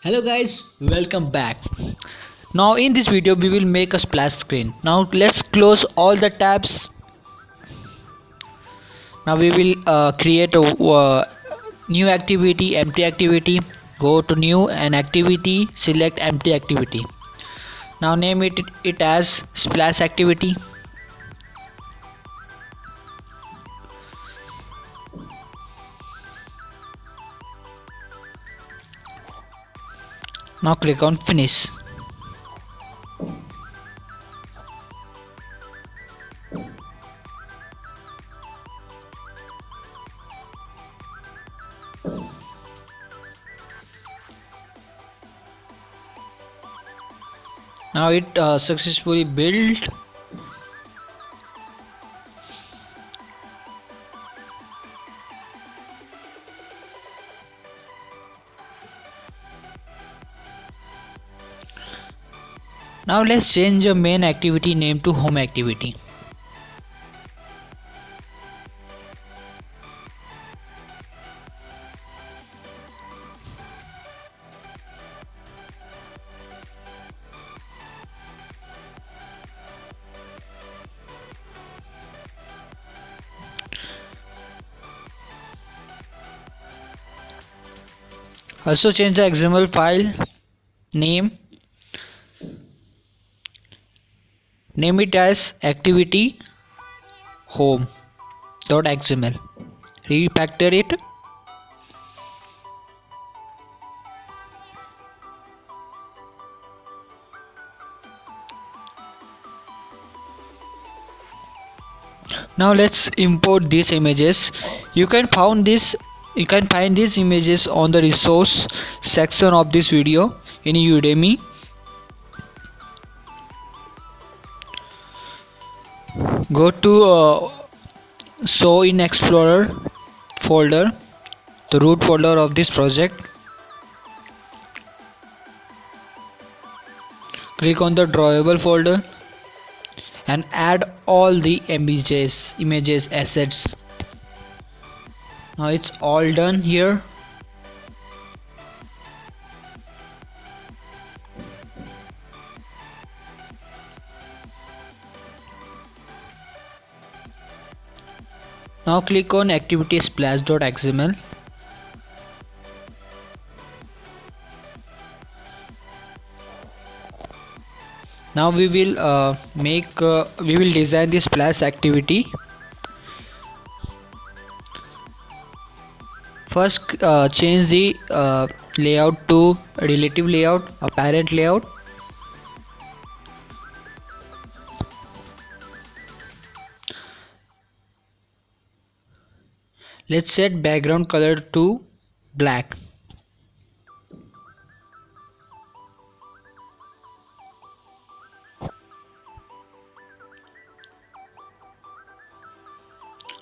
Hello guys, welcome back. Now in this video we will make a splash screen. Now let's close all the tabs. Now we will create a new activity, empty activity. Go to new and activity, select empty activity. Now name it as splash activity. Now click on finish. Now it successfully built. Now let's change the main activity name to home activity. Also change the XML file name. Name it as activity home.xml. Refactor it. Now let's import these images. You can find these images on the resource section of this video in Udemy. Go to show in Explorer folder, the root folder of this project. Click on the drawable folder and add all the images assets. Now it's all done here. Now click on activity splash.xml. Now we will design this splash activity. First change the layout to relative layout, apparent layout. Let's set background color to black.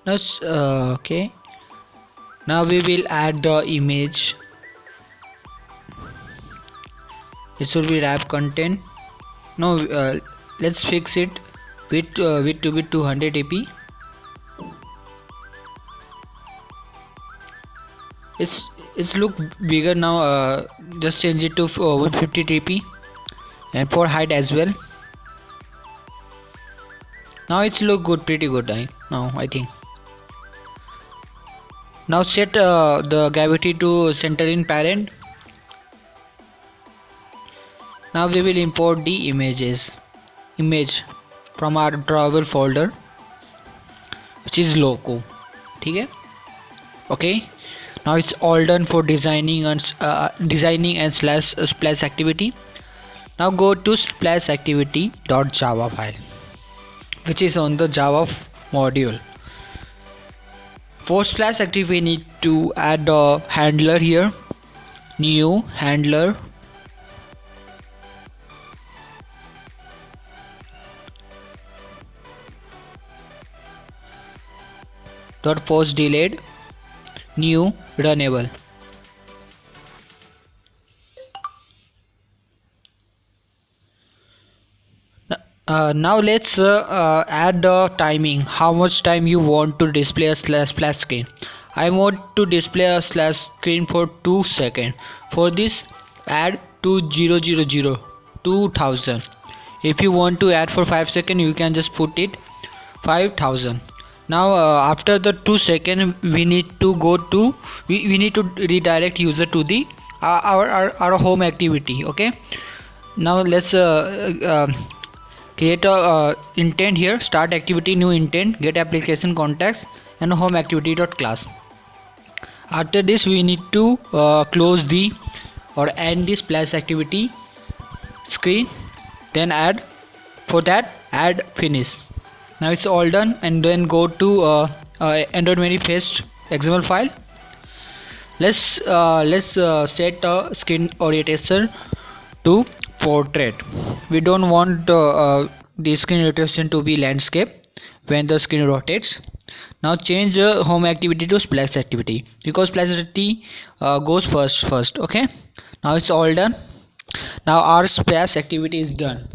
Let's okay. Now we will add the image. It should be wrap content. Now let's fix it width to be 200 ap. It's look bigger now. Just change it to 150 dp and for height as well. Now it's look good, pretty good. I think. Now set the gravity to center in parent. Now we will import the image from our drawable folder, which is loco. Okay. Now it's all done for designing and splash activity. Now go to splash activity.java file, which is on the Java module. For splash activity we need to add a handler here. New handler. Post delayed. New runnable. Now let's add the timing. How much time you want to display a splash screen? I want to display a splash screen for 2 seconds. For this add to 000 2000. If you want to add for 5 seconds, you can just put it 5000. Now after the 2 second, we need to go to we need to redirect user to the our home activity. Okay, now let's create a intent here. Start activity, new intent, get application contacts, and home activity dot class. After this, we need to close the or end this splash activity screen, then add, for that add finish. Now it's all done, and then go to Android manifest XML file. Let's set a screen orientation to portrait. We don't want the screen rotation to be landscape when the screen rotates. Now change home activity to splash activity, because splash activity goes first. Okay, now it's all done. Now our splash activity is done.